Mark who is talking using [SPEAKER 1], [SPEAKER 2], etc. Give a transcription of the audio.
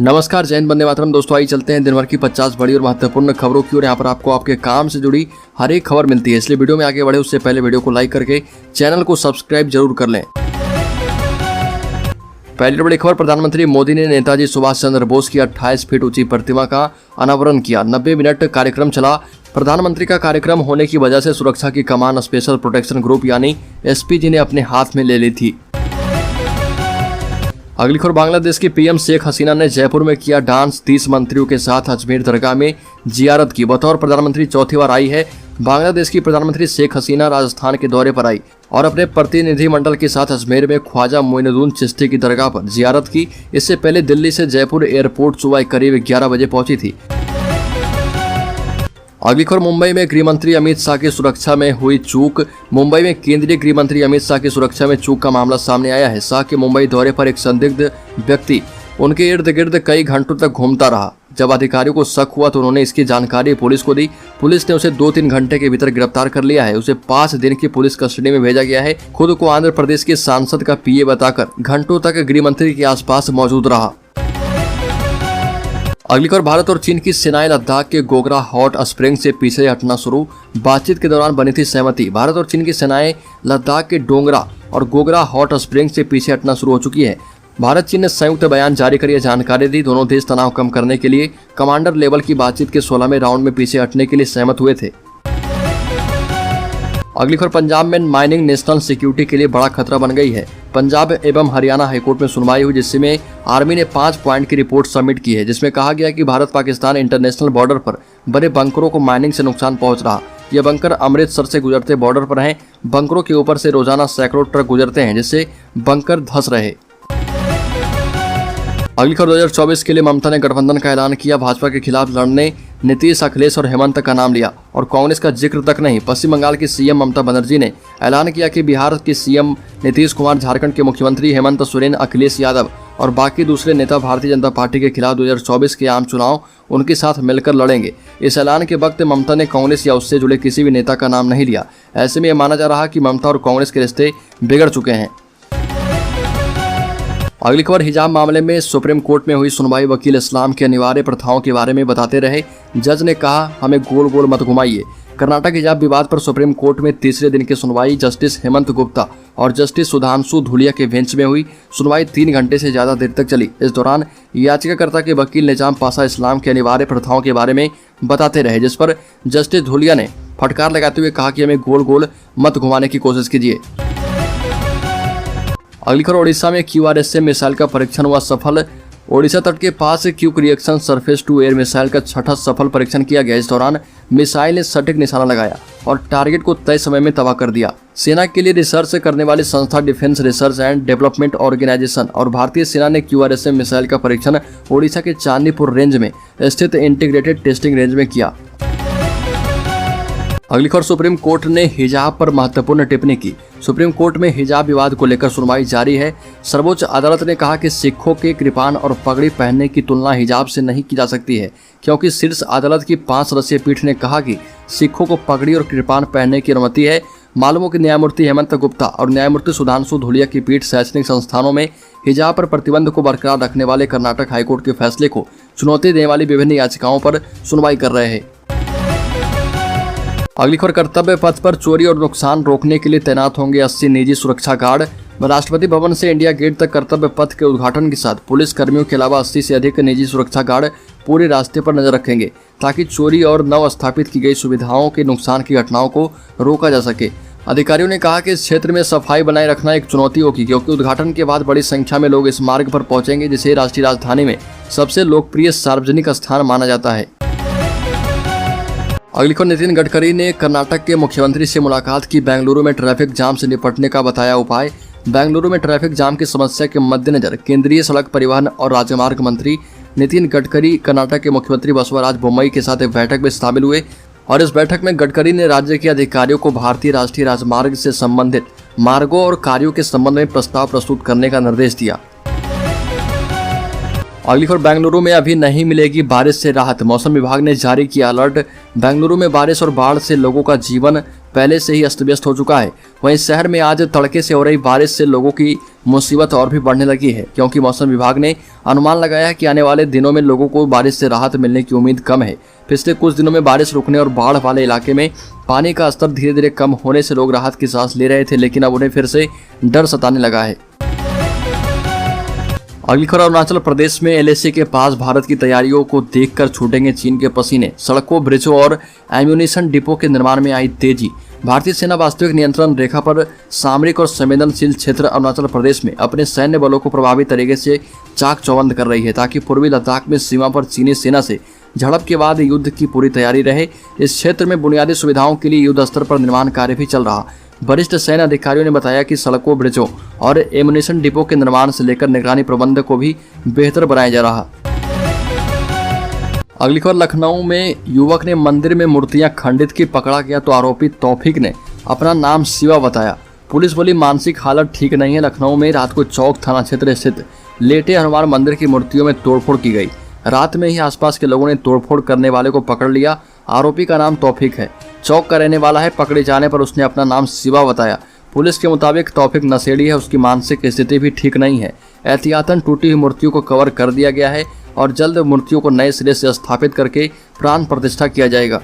[SPEAKER 1] नमस्कार, जय हिंद, वंदे मातरम। दोस्तों आइए चलते हैं दिन भर की 50 बड़ी और महत्वपूर्ण खबरों की ओर। यहाँ पर आपको आपके काम से जुड़ी हर एक खबर मिलती है, इसलिए वीडियो में आगे बढ़े उससे पहले वीडियो को लाइक करके चैनल को सब्सक्राइब जरूर कर लें। पहली बड़ी खबर, प्रधानमंत्री मोदी ने नेताजी सुभाष चंद्र बोस की 28 फीट ऊंची प्रतिमा का अनावरण किया। 90 मिनट कार्यक्रम चला। प्रधानमंत्री का कार्यक्रम होने की वजह से सुरक्षा की कमान स्पेशल प्रोटेक्शन ग्रुप यानी एसपीजी ने अपने हाथ में ले ली थी। अगली खबर, बांग्लादेश की पीएम शेख हसीना ने जयपुर में किया डांस। 30 मंत्रियों के साथ अजमेर दरगाह में जियारत की। बतौर प्रधानमंत्री चौथी बार आई है। बांग्लादेश की प्रधानमंत्री शेख हसीना राजस्थान के दौरे पर आई और अपने प्रतिनिधिमंडल के साथ अजमेर में ख्वाजा मोइनुद्दीन चिश्ती की दरगाह पर जियारत की। इससे पहले दिल्ली से जयपुर एयरपोर्ट सुबह करीब 11 बजे पहुंची थी। अगली खबर, मुंबई में गृहमंत्री अमित शाह की सुरक्षा में हुई चूक। मुंबई में केंद्रीय गृहमंत्री अमित शाह की सुरक्षा में चूक का मामला सामने आया है। शाह के मुंबई दौरे पर एक संदिग्ध व्यक्ति उनके इर्द गिर्द कई घंटों तक घूमता रहा। जब अधिकारियों को शक हुआ तो उन्होंने इसकी जानकारी पुलिस को दी। पुलिस ने उसे 2-3 घंटे के भीतर गिरफ्तार कर लिया है। उसे 5 दिन की पुलिस कस्टडी में भेजा गया है। खुद को आंध्र प्रदेश के सांसद का पीए बताकर घंटों तक गृहमंत्री के आसपास मौजूद रहा। अगली खबर, भारत और चीन की सेनाएं लद्दाख के गोगरा हॉट स्प्रिंग से पीछे हटना शुरू। बातचीत के दौरान बनी थी सहमति। भारत और चीन की सेनाएं लद्दाख के डोंगरा और गोगरा हॉट स्प्रिंग से पीछे हटना शुरू हो चुकी है। भारत चीन ने संयुक्त बयान जारी कर यह जानकारी दी। दोनों देश तनाव कम करने के लिए कमांडर लेवल की बातचीत के 16वें राउंड में पीछे हटने के लिए सहमत हुए थे। अगली खबर, पंजाब में माइनिंग नेशनल सिक्योरिटी के लिए बड़ा खतरा बन गई है। पंजाब एवं हरियाणा हाईकोर्ट में सुनवाई हुई, जिसमें आर्मी ने 5 पॉइंट की रिपोर्ट सबमिट की है, जिसमें कहा गया कि भारत पाकिस्तान इंटरनेशनल बॉर्डर पर बने बंकरों को माइनिंग से नुकसान पहुंच रहा। ये बंकर अमृतसर से गुजरते बॉर्डर पर हैं। बंकरों के ऊपर से रोजाना सैकड़ों ट्रक गुजरते हैं, जिससे बंकर धंस रहे। अगली खबर, 2024 के लिए ममता ने गठबंधन का ऐलान किया। भाजपा के खिलाफ लड़ने नीतीश, अखिलेश और हेमंत का नाम लिया और कांग्रेस का जिक्र तक नहीं। पश्चिम बंगाल की सीएम ममता बनर्जी ने ऐलान किया कि बिहार के सीएम नीतीश कुमार, झारखंड के मुख्यमंत्री हेमंत सोरेन, अखिलेश यादव और बाकी दूसरे नेता भारतीय जनता पार्टी के खिलाफ 2024 के आम चुनाव उनके साथ मिलकर लड़ेंगे। इस ऐलान के वक्त ममता ने कांग्रेस या उससे जुड़े किसी भी नेता का नाम नहीं लिया। ऐसे में यह माना जा रहा कि ममता और कांग्रेस के रिश्ते बिगड़ चुके हैं। अगली खबर, हिजाब मामले में सुप्रीम कोर्ट में हुई सुनवाई। वकील इस्लाम की अनिवार्य प्रथाओं के बारे में बताते रहे। जज ने कहा, हमें गोल गोल मत घुमाइए। कर्नाटक हिजाब विवाद पर सुप्रीम कोर्ट में तीसरे दिन की सुनवाई जस्टिस हेमंत गुप्ता और जस्टिस सुधांशु धूलिया के बेंच में हुई। सुनवाई 3 घंटे से ज्यादा देर तक चली। इस दौरान याचिकाकर्ता के वकील निजाम पाशा इस्लाम के अनिवार्य प्रथाओं के बारे में बताते रहे, जिस पर जस्टिस धूलिया ने फटकार लगाते हुए कहा कि हमें गोल गोल मत घुमाने की कोशिश कीजिए। अगली खबर, ओडिशा में QRSM मिसाइल का परीक्षण हुआ सफल। ओडिशा तट के पास quick reaction surface to air missile का 6ठा सफल परीक्षण किया गया। इस दौरान मिसाइल ने सटीक निशाना लगाया और टारगेट को तय समय में तबाह कर दिया। सेना के लिए रिसर्च करने वाली संस्था defence research and development organisation और भारतीय सेना ने QRSM मिसाइल का परीक्षण ओडिशा के चांदीपुर रेंज में स्थित इंटीग्रेटेड टेस्टिंग रेंज में किया। अगली खबर, सुप्रीम कोर्ट ने हिजाब पर महत्वपूर्ण टिप्पणी की। सुप्रीम कोर्ट में हिजाब विवाद को लेकर सुनवाई जारी है। सर्वोच्च अदालत ने कहा कि सिखों के कृपान और पगड़ी पहनने की तुलना हिजाब से नहीं की जा सकती है, क्योंकि शीर्ष अदालत की 5 सदस्यीय पीठ ने कहा कि सिखों को पगड़ी और कृपान पहनने की अनुमति है। मालूम हो कि न्यायमूर्ति हेमंत गुप्ता और न्यायमूर्ति सुधांशु धूलिया की पीठ शैक्षणिक संस्थानों में हिजाब पर प्रतिबंध को बरकरार रखने वाले कर्नाटक हाईकोर्ट के फैसले को चुनौती देने वाली विभिन्न याचिकाओं पर सुनवाई कर रहे हैं। अगली खबर, कर्तव्य पथ पर चोरी और नुकसान रोकने के लिए तैनात होंगे 80 निजी सुरक्षा गार्ड। राष्ट्रपति भवन से इंडिया गेट तक कर्तव्य पथ के उद्घाटन के साथ पुलिस कर्मियों के अलावा 80 से अधिक निजी सुरक्षा गार्ड पूरे रास्ते पर नजर रखेंगे, ताकि चोरी और नव स्थापित की गई सुविधाओं के नुकसान की घटनाओं को रोका जा सके। अधिकारियों ने कहा कि इस क्षेत्र में सफाई बनाए रखना एक चुनौती होगी, क्योंकि उद्घाटन के बाद बड़ी संख्या में लोग इस मार्ग पर पहुंचेंगे, जिसे राष्ट्रीय राजधानी में सबसे लोकप्रिय सार्वजनिक स्थान माना जाता है। अगली खबर, नितिन गडकरी ने कर्नाटक के मुख्यमंत्री से मुलाकात की। बेंगलुरु में ट्रैफिक जाम से निपटने का बताया उपाय। बेंगलुरु में ट्रैफिक जाम की समस्या के मद्देनजर केंद्रीय सड़क परिवहन और राजमार्ग मंत्री नितिन गडकरी कर्नाटक के मुख्यमंत्री बसवराज बोम्मई के साथ एक बैठक में शामिल हुए और इस बैठक में गडकरी ने राज्य के अधिकारियों को भारतीय राष्ट्रीय राजमार्ग से संबंधित मार्गों और कार्यों के संबंध में प्रस्ताव प्रस्तुत करने का निर्देश दिया। अगली खबर, बेंगलुरु में अभी नहीं मिलेगी बारिश से राहत। मौसम विभाग ने जारी किया अलर्ट। बेंगलुरु में बारिश और बाढ़ से लोगों का जीवन पहले से ही अस्त व्यस्त हो चुका है। वहीं शहर में आज तड़के से हो रही बारिश से लोगों की मुसीबत और भी बढ़ने लगी है, क्योंकि मौसम विभाग ने अनुमान लगाया है कि आने वाले दिनों में लोगों को बारिश से राहत मिलने की उम्मीद कम है। पिछले कुछ दिनों में बारिश रुकने और बाढ़ वाले इलाके में पानी का स्तर धीरे धीरे कम होने से लोग राहत की सांस ले रहे थे, लेकिन अब उन्हें फिर से डर सताने लगा है। अगली खबर, अरुणाचल प्रदेश में एलएसी के पास भारत की तैयारियों को देखकर छूटेंगे चीन के पसीने। सड़कों, ब्रिजों और एम्यूनिशन डिपो के निर्माण में आई तेजी। भारतीय सेना वास्तविक नियंत्रण रेखा पर सामरिक और संवेदनशील क्षेत्र अरुणाचल प्रदेश में अपने सैन्य बलों को प्रभावी तरीके से चाक चौबंद कर रही है, ताकि पूर्वी लद्दाख में सीमा पर चीनी सेना से झड़प के बाद युद्ध की पूरी तैयारी रहे। इस क्षेत्र में बुनियादी सुविधाओं के लिए युद्ध स्तर पर निर्माण कार्य भी चल रहा। वरिष्ठ सैन्य अधिकारियों ने बताया कि सड़कों, ब्रिजों और एम्यूनिशन डिपो के निर्माण से लेकर निगरानी प्रबंध को भी बेहतर बनाया जा रहा। अगली खबर, लखनऊ में युवक ने मंदिर में मूर्तियां खंडित की पकड़ा गया तो आरोपी तौफीक ने अपना नाम शिवा बताया। पुलिस बोली मानसिक हालत ठीक नहीं है। लखनऊ में रात को चौक थाना क्षेत्र स्थित लेटे हनुमान मंदिर की मूर्तियों में तोड़फोड़ की गई। रात में ही आसपास के लोगों ने तोड़फोड़ करने वाले को पकड़ लिया। आरोपी का नाम तौफीक है, चौक का रहने वाला है। पकड़े जाने पर उसने अपना नाम शिवा बताया। पुलिस के मुताबिक तौफीक नशेड़ी है, उसकी मानसिक स्थिति भी ठीक नहीं है। एहतियातन टूटी हुई मूर्तियों को कवर कर दिया गया है और जल्द मूर्तियों को नए सिरे से स्थापित करके प्राण प्रतिष्ठा किया जाएगा।